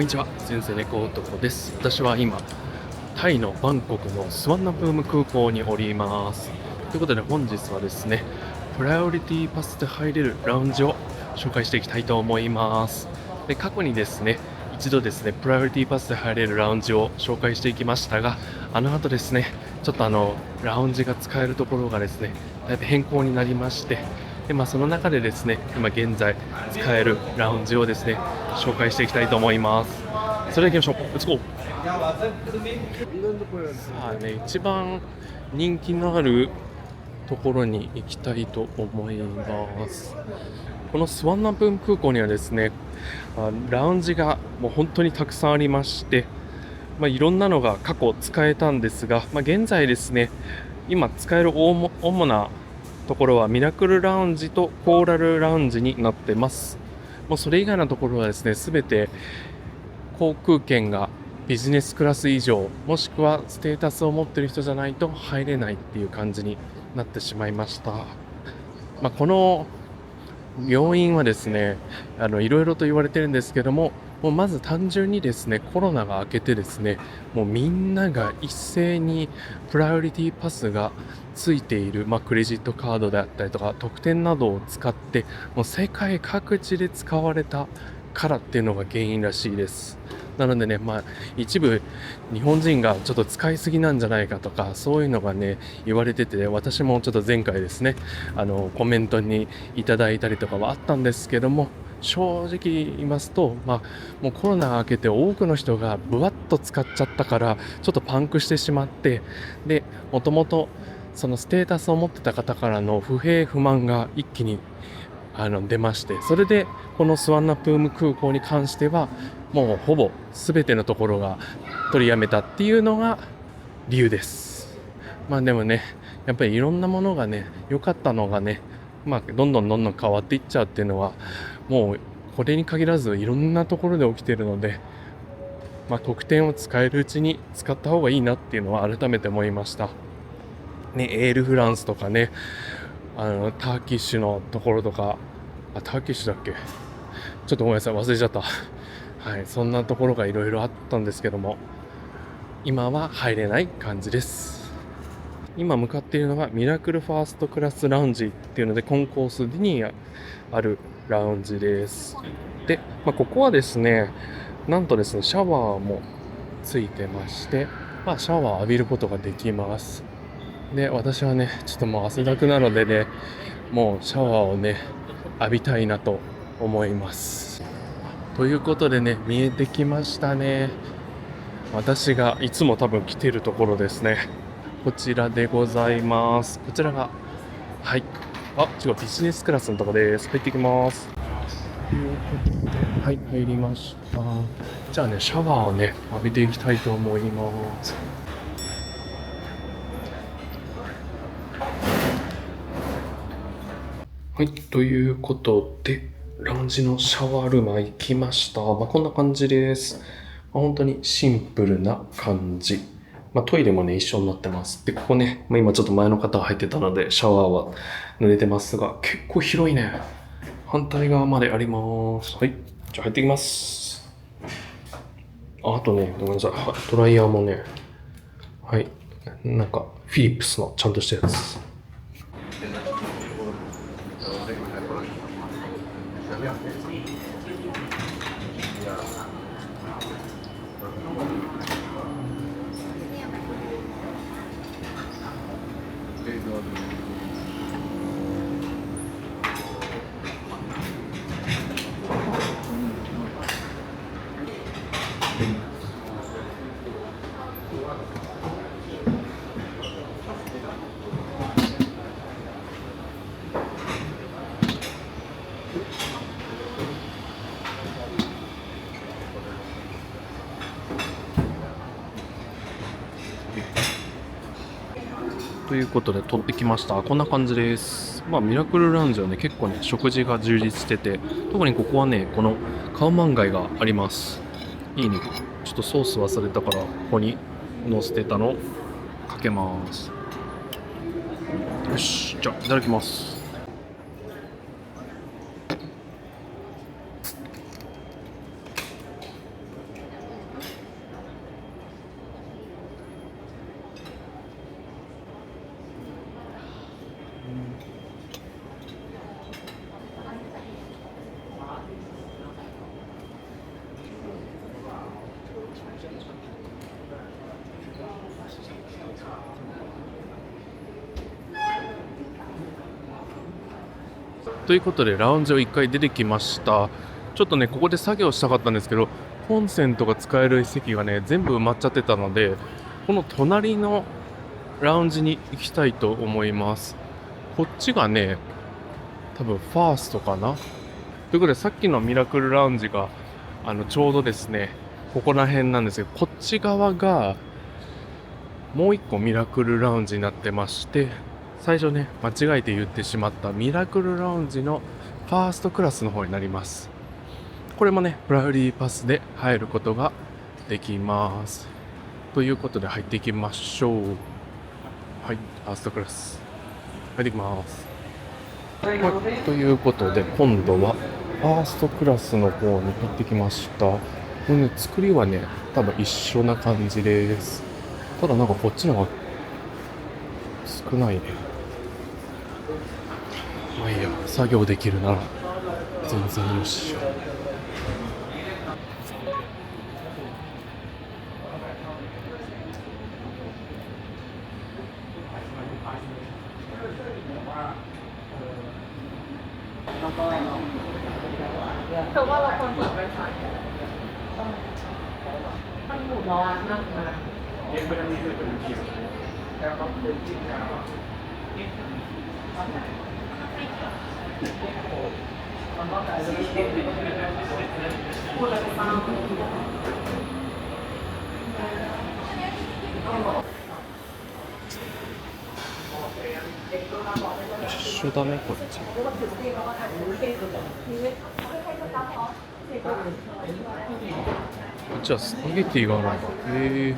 こんにちは、先生猫男です。私は今、タイのバンコクのスワンナプーム空港におります。ということで本日はですね、プライオリティパスで入れるラウンジを紹介していきたいと思います。で、過去にですね、一度ですね、プライオリティパスで入れるラウンジを紹介していきましたが、あの後ですね、ちょっとラウンジが使えるところがですね、だいぶ変更になりまして、で、その中でですね、今現在使えるラウンジをですね、紹介していきたいと思います。それでは行きましょう。レッツゴー。さあね、一番人気のあるところに行きたいと思います。このスワンナプーム空港にはですね、ラウンジがもう本当にたくさんありまして、いろんなのが過去使えたんですが、現在ですね、今使える主なところはミラクルラウンジとコーラルラウンジになってます。もうそれ以外のところはですね、すべて航空券がビジネスクラス以上、もしくはステータスを持っている人じゃないと入れないっていう感じになってしまいました。この要因はですね、いろいろと言われてるんですけども、もうまず単純にですね、コロナが明けてですね、もうみんなが一斉にプライオリティパスがついている、クレジットカードであったりとか、特典などを使って、もう世界各地で使われたからっていうのが原因らしいです。なのでね、一部日本人がちょっと使いすぎなんじゃないかとか、そういうのがね、言われてて、私もちょっと前回ですね、コメントにいただいたりとかはあったんですけども、正直言いますと、もうコロナが明けて多くの人がブワッと使っちゃったから、ちょっとパンクしてしまって、で、もともとそのステータスを持ってた方からの不平不満が一気に出まして、それでこのスワンナプーム空港に関してはもうほぼ全てのところが取りやめたっていうのが理由です。でもね、やっぱりいろんなものがね、良かったのがね、どんどん変わっていっちゃうっていうのは、もうこれに限らずいろんなところで起きているので、特典を使えるうちに使った方がいいなっていうのは改めて思いましたね。エールフランスとかね、ターキッシュのところとか、ターキッシュだっけ、ちょっとごめんなさい、忘れちゃった。はい、そんなところがいろいろあったんですけども、今は入れない感じです。今向かっているのがミラクルファーストクラスラウンジっていうので、コンコースにあるラウンジです。で、ここはですね、なんとですね、シャワーもついてまして、シャワー浴びることができます。で、私はね、ちょっともう汗だくなのでね、もうシャワーをね、浴びたいなと思います。ということでね、見えてきましたね。私がいつも多分来てるところですね。こちらでございます。こちらが、はい。違う、ビジネスクラスのところです。入ってきます。ということで、はい、入りました。じゃあね、シャワーをね、浴びていきたいと思います。はい、ということで、ラウンジのシャワールーム行きました。こんな感じです。本当にシンプルな感じ。トイレもね、一緒になってます。で、ここね、今ちょっと前の方入ってたので、シャワーは濡れてますが、結構広いね。反対側まであります。はい、じゃあ入っていきます。あとね、ごめんなさい。ドライヤーもね、はい、なんか、フィリップスのちゃんとしたやつ。ということで取ってきました。こんな感じです。ミラクルラウンジはね、結構ね、食事が充実してて、特にここはね、このカオマンガイがあります。いいね。ちょっとソース忘れたから、ここに乗せてたのかけます。よし、じゃあいただきます。ということでラウンジを1回出てきました。ちょっとねここで作業したかったんですけど、コンセントが使える席がね全部埋まっちゃってたので、この隣のラウンジに行きたいと思います。こっちがね多分ファーストかな。ということでさっきのミラクルラウンジがちょうどですねここら辺なんですけど、こっち側がもう一個ミラクルラウンジになってまして、最初ね間違えて言ってしまったミラクルラウンジのファーストクラスの方になります。これもねプライオリティパスで入ることができます。ということで入っていきましょう。はい、ファーストクラス入っていきます。はい、ということで今度はファーストクラスの方に行ってきました。これね作りはね多分一緒な感じです。ただなんかこっちの方が少ないね。まあいいや、作業できるなら全然よし。一緒だねこっち。こっちはスパゲティがあるんだ。へえ。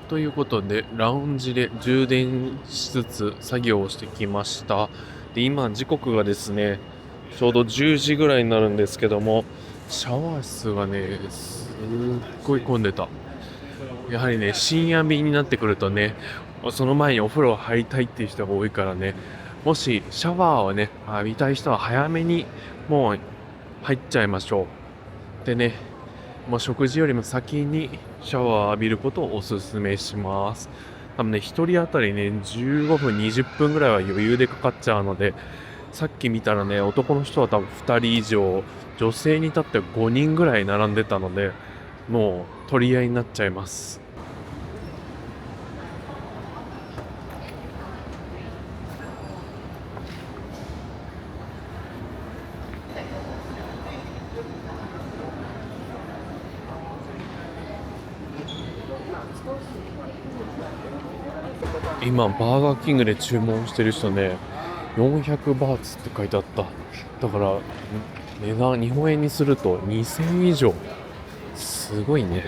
ということでラウンジで充電しつつ作業をしてきました。で今時刻がですねちょうど10時ぐらいになるんですけども、シャワー室がねすっごい混んでた。やはりね深夜便になってくるとね、その前にお風呂入りたいっていう人が多いからね、もしシャワーをね浴びたい人は早めにもう入っちゃいましょう。でね、もう食事よりも先にシャワーを浴びることをおすすめします。多分ね、1人当たりね、15分、20分ぐらいは余裕でかかっちゃうので、さっき見たらね、男の人は多分2人以上、女性に至っては5人ぐらい並んでたので、もう取り合いになっちゃいます。今バーガーキングで注文してる人ね400バーツって書いてあった。だから値段日本円にすると2000以上、すごいね。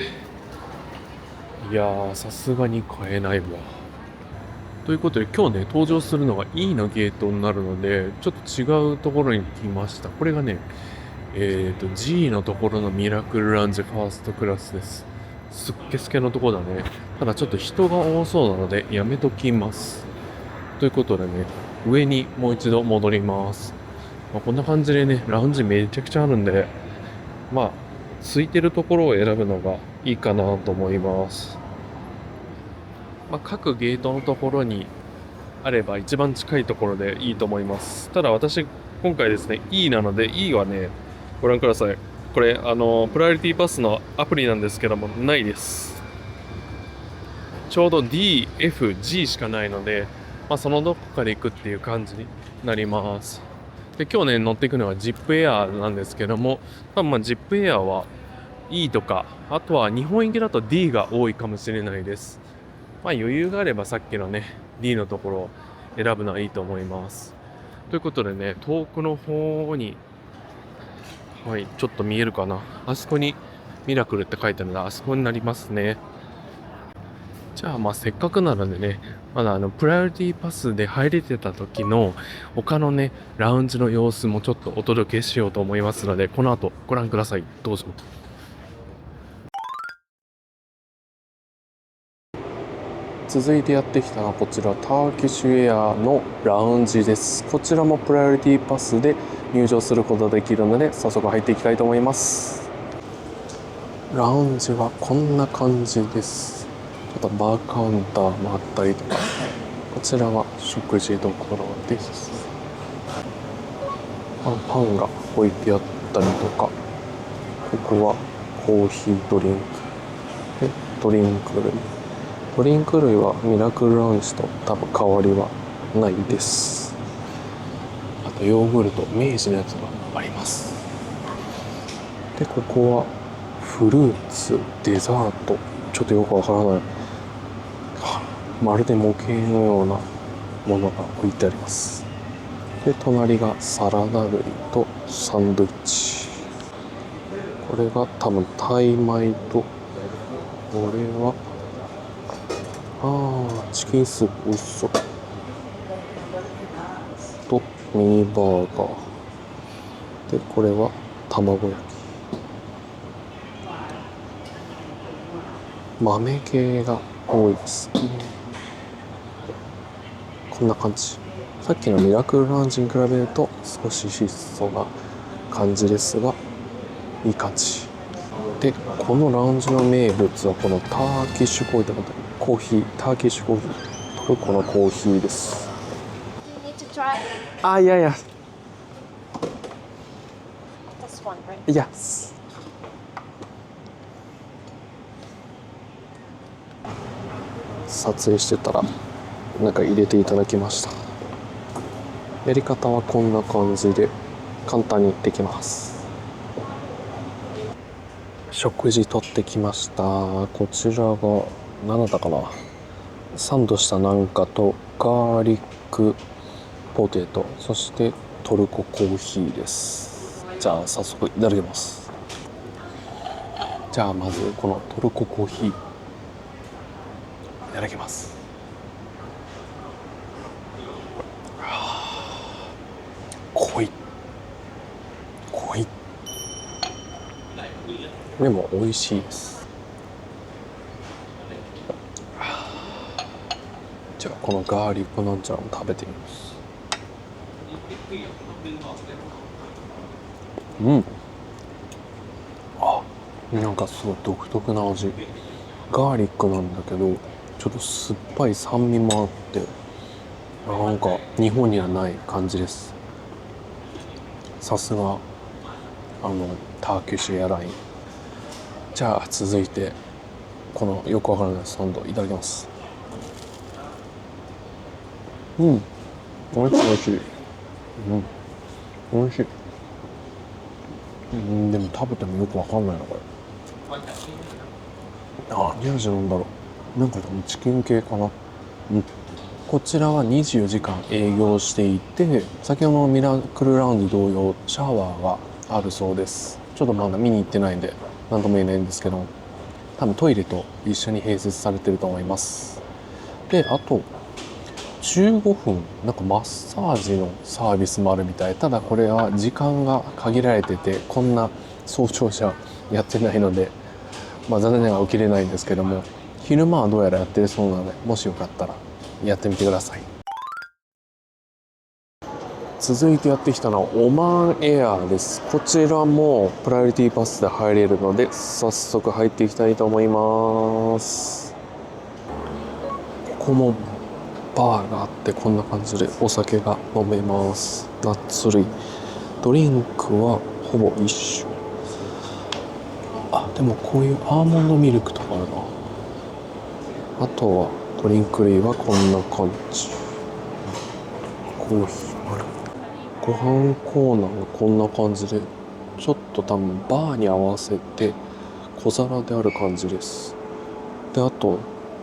いやーさすがに買えないわ。ということで今日ね登場するのが E のゲートになるので、ちょっと違うところに来ました。これがねG のところのミラクルラウンジファーストクラスです。すっけすけのところだね。ただちょっと人が多そうなのでやめときます。ということでね、上にもう一度戻ります。こんな感じでね、ラウンジめちゃくちゃあるんで、空いてるところを選ぶのがいいかなと思います。各ゲートのところにあれば一番近いところでいいと思います。ただ私、今回ですね、E なので、E はね、ご覧ください。これ、プライオリティパスのアプリなんですけども、ないです。ちょうど D、F、G しかないので、そのどこかで行くっていう感じになります。で、今日ね、乗っていくのは ZIP Air なんですけども、多分ZIP Air は E とか、あとは日本行きだと D が多いかもしれないです。余裕があればさっきのね、D のところを選ぶのはいいと思います。ということでね、遠くの方に、はい、ちょっと見えるかな。あそこにミラクルって書いてあるので、あそこになりますね。じゃあ、せっかくなのでね、まだプライオリティパスで入れてた時の他のね、ラウンジの様子もちょっとお届けしようと思いますので、この後ご覧ください。どうぞ。続いてやってきたのはこちらターキッシュエアのラウンジです。こちらもプライオリティパスで入場することができるので、早速入っていきたいと思います。ラウンジはこんな感じです。ちょっとバーカウンターもあったりとか、こちらは食事どころです。パンが置いてあったりとか、ここはコーヒードリンクでドリンク類。ドリンク類はミラクルラウンジと多分変わりはないです。あとヨーグルト、明治のやつがあります。で、ここはフルーツ、デザート、ちょっとよくわからない。まるで模型のようなものが置いてあります。で、隣がサラダ類とサンドイッチ。これが多分タイ米と、これはチキンスープ美味しそうとミニバーガーで、これは卵焼き。豆系が多いです。こんな感じ。さっきのミラクルラウンジに比べると少し質素な感じですが、いい感じで、このラウンジの名物はこのターキッシュコーヒーとコーヒー、ターキッシュコーヒー、トルコのコーヒーです。いやいや、Yes。撮影してたらなんか入れていただきました。やり方はこんな感じで簡単にできます。食事取ってきました。こちらが何だったかな、サンドしたなんかとガーリックポテト、そしてトルココーヒーです。じゃあ早速いただきます。じゃあまずこのトルココーヒーいただきます。濃いでも美味しいです。じゃあこのガーリックなんちゃらも食べてみます。なんかすごい独特な味。ガーリックなんだけどちょっと酸っぱい酸味もあって、なんか日本にはない感じです。さすがターキッシュエアライン。じゃあ続いてこのよくわからないサンドいただきます。美味しい。美味しい。でも食べてもよくわかんないなこれ。何味なんだろう。なんかでもチキン系かな。こちらは24時間営業していて、先ほどのミラクルラウンジ同様シャワーがあるそうです。ちょっとまだ見に行ってないんで何とも言えないんですけど、多分トイレと一緒に併設されてると思います。で、あと15分なんかマッサージのサービスもあるみたい。ただこれは時間が限られてて、こんな早朝じゃやってないので、残念ながら受けれないんですけども、昼間はどうやらやってるそうなので、もしよかったらやってみてください。続いてやってきたのはオマーンエアです。こちらもプライオリティパスで入れるので、早速入っていきたいと思います。ここもバーがあって、こんな感じでお酒が飲めます。ナッツ類、ドリンクはほぼ一種。でもこういうアーモンドミルクとかあるな。あとはドリンク類はこんな感じ。コーヒーある。ご飯コーナーがこんな感じで、ちょっと多分バーに合わせて小皿である感じです。で、あと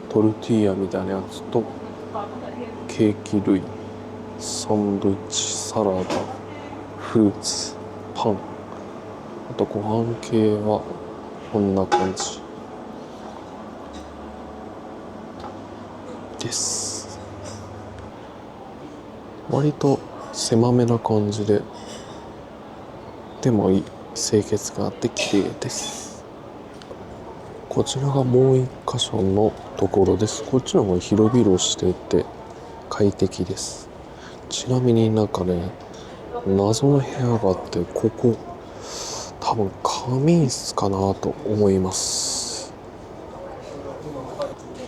トルティーヤみたいなやつとケーキ類、サンドイッチ、サラダ、フルーツ、パン。あとご飯系はこんな感じです。割と狭めな感じで、でもいい清潔があって綺麗です。こちらがもう一箇所のところです。こっちの方が広々していて快適です。ちなみになんかね、謎の部屋があって、ここ多分仮眠室かなと思います。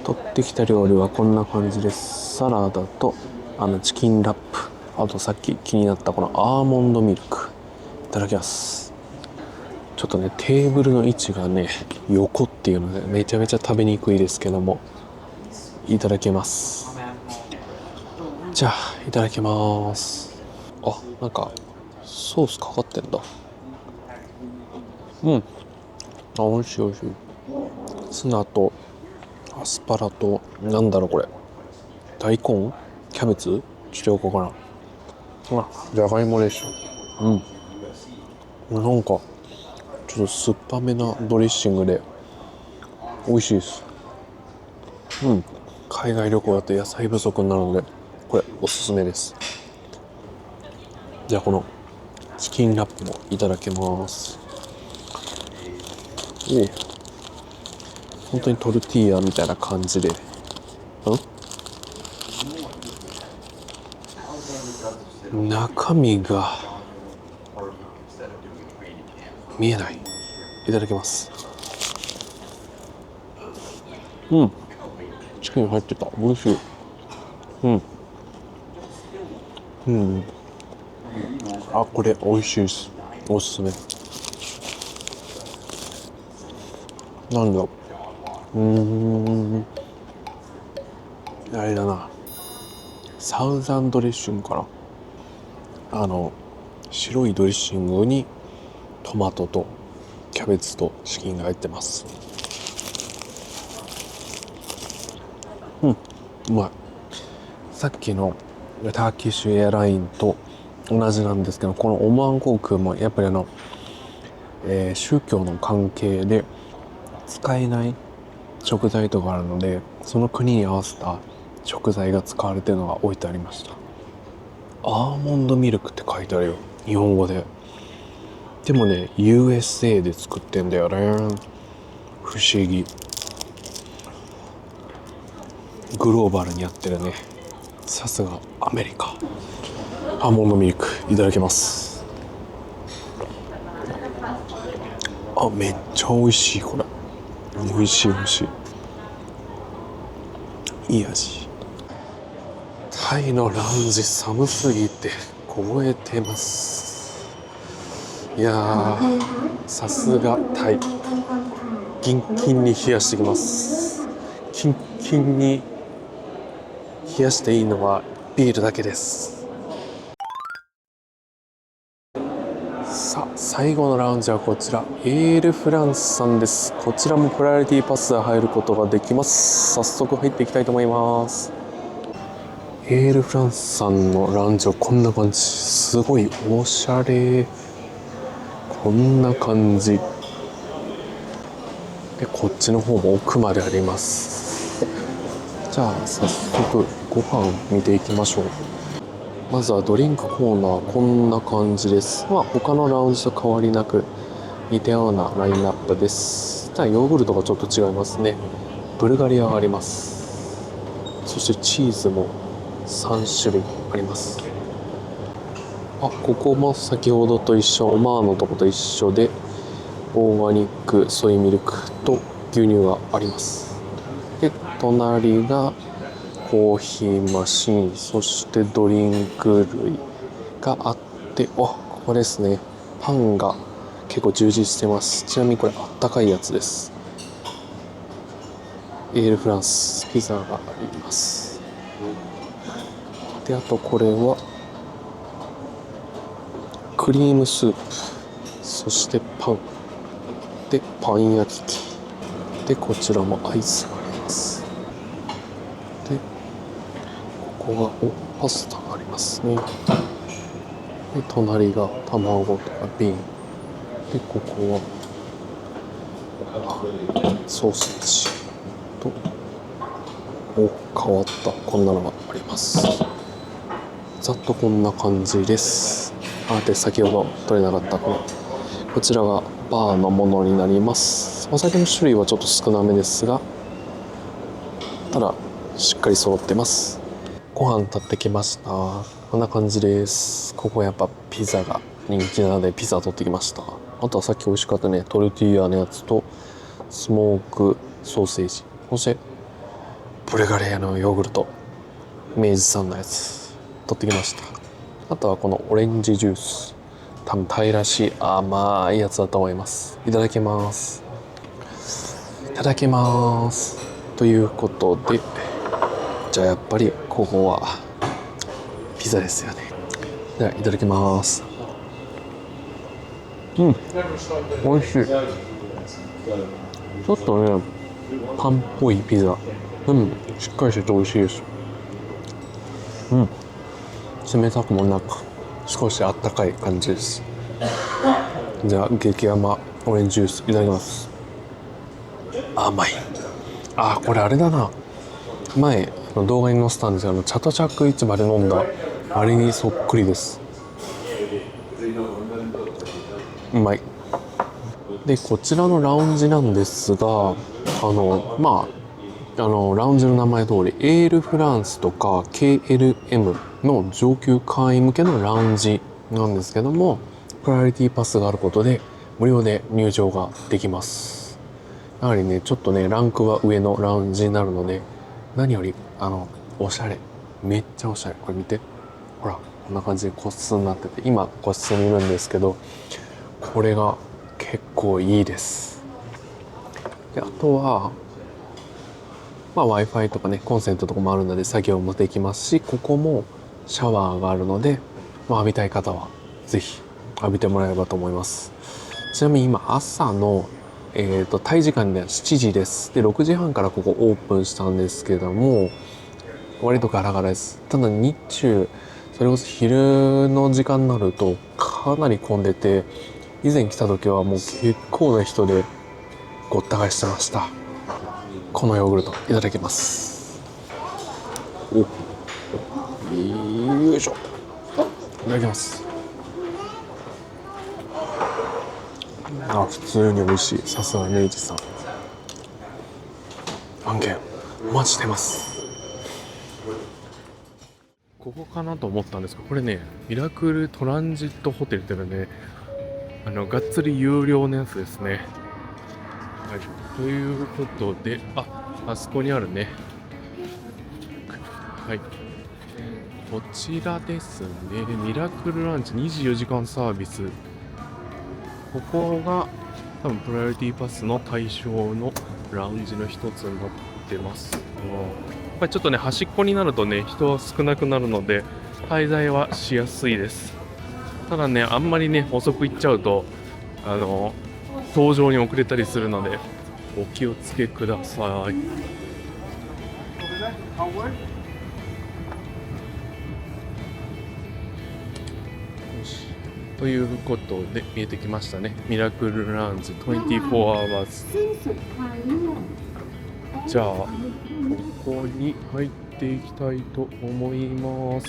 取ってきた料理はこんな感じです。サラダとチキンラップ、あとさっき気になったこのアーモンドミルク、いただきます。ちょっとね、テーブルの位置がね横っていうのでめちゃめちゃ食べにくいですけども、いただきます。じゃあいただきます。あ、なんかソースかかってんだ。うん、美味しい美味しい。ツナとアスパラとなんだろうこれ、大根、キャベツ、ちょっとよくわからん。じゃがいもでしょ。なんかちょっと酸っぱめなドレッシングで美味しいです。海外旅行だと野菜不足になるのでこれおすすめです。じゃあこのチキンラップもいただきます。本当にトルティーヤみたいな感じで、中身が見えない。いただきます。チキン入ってた。美味しい。これ美味しいです。おすすめ。なんだろう。あれだな。サウザンドレッシングかな。白いドレッシングにトマトとキャベツとチキンが入ってます。うまい。さっきのターキッシュエアラインと同じなんですけど、このオマーン航空もやっぱり宗教の関係で使えない食材とかあるので、その国に合わせた食材が使われているのが置いてありました。アーモンドミルクって書いてあるよ、日本語で。でもね USA で作ってんだよね。不思議。グローバルにやってるね。さすがアメリカ。アーモンドミルクいただきます。めっちゃ美味しい。これ美味しい美味しい。いい味。タイのラウンジ寒すぎて凍えてます。いやー、さすがタイ。キンキンに冷やしてきます。キンキンに冷やしていいのはビールだけです。さあ最後のラウンジはこちら、エールフランスさんです。こちらもプライオリティパスで入ることができます。早速入っていきたいと思います。エールフランスさんのラウンジはこんな感じ。すごいおしゃれ。こんな感じで、こっちの方も奥まであります。じゃあ早速ご飯見ていきましょう。まずはドリンクコーナー、こんな感じです。他のラウンジと変わりなく似たようなラインナップです。ただヨーグルトがちょっと違いますね。ブルガリアがあります。そしてチーズも3種類あります。ここも先ほどと一緒、オマーンのとこと一緒でオーガニックソイミルクと牛乳があります。で隣がコーヒーマシン、そしてドリンク類があって、ここですね。パンが結構充実してます。ちなみにこれあったかいやつです。エールフランスピザがあります。であとこれはクリームスープ、そしてパンでパン焼き器で、こちらもアイスがあります。でここがパスタがありますね。で隣が卵とか瓶で、ここはソーセージと、変わったこんなのがあります。ざっとこんな感じです。で先ほど取れなかったこちらがバーのものになります。お酒の種類はちょっと少なめですが、ただしっかり揃ってます。ご飯買ってきました。こんな感じです。ここやっぱピザが人気なのでピザ取ってきました。あとはさっき美味しかったね、トルティーヤのやつとスモークソーセージ、そしてブルガリアのヨーグルト、明治さんのやつ取ってきました。あとはこのオレンジジュース、多分タイらしい甘いやつだと思います。いただきます。いただきます。ということで、じゃあやっぱりここはピザですよね。ではいただきます。美味しい。ちょっとねパンっぽいピザ、しっかりしてて美味しいです。冷たくもなく少しあったかい感じです。じゃあ激甘オレンジジュースいただきます。甘い。これあれだな、前の動画に載せたんですが、チャトチャック市場で飲んだあれにそっくりです。うまい。でこちらのラウンジなんですが、ラウンジの名前通りエールフランスとか KLM の上級会員向けのラウンジなんですけども、プライオリティパスがあることで無料で入場ができます。やはりねちょっとねランクは上のラウンジになるので、何よりおしゃれ、めっちゃおしゃれ。これ見て、ほらこんな感じで個室になってて、今個室にいるんですけど、これが結構いいです。であとはWi-Fi とかねコンセントとかもあるので作業もできますし、ここもシャワーがあるので、浴びたい方はぜひ浴びてもらえればと思います。ちなみに今朝のタイ時間では7時です。で6時半からここオープンしたんですけども、割とガラガラです。ただ日中それこそ昼の時間になるとかなり混んでて、以前来た時はもう結構な人でごった返してました。このヨーグルトいただきます。よいしょ、いただきます。普通に美味しい。さすが明治さん。案件お待ちしてます。ここかなと思ったんですが、これねミラクルトランジットホテルっていうのね、がっつり有料のやつですね。はい、ということで、あそこにあるね。はい、こちらですね。ミラクルランチ24時間サービス。ここが多分プライオリティパスの対象のラウンジの一つになってます。やっぱりちょっとね端っこになるとね人は少なくなるので滞在はしやすいです。ただねあんまりね遅く行っちゃうと搭乗に遅れたりするのでお気をつけください。ということで見えてきましたね、ミラクルラウンジ24 hours。 じゃあここに入っていきたいと思います。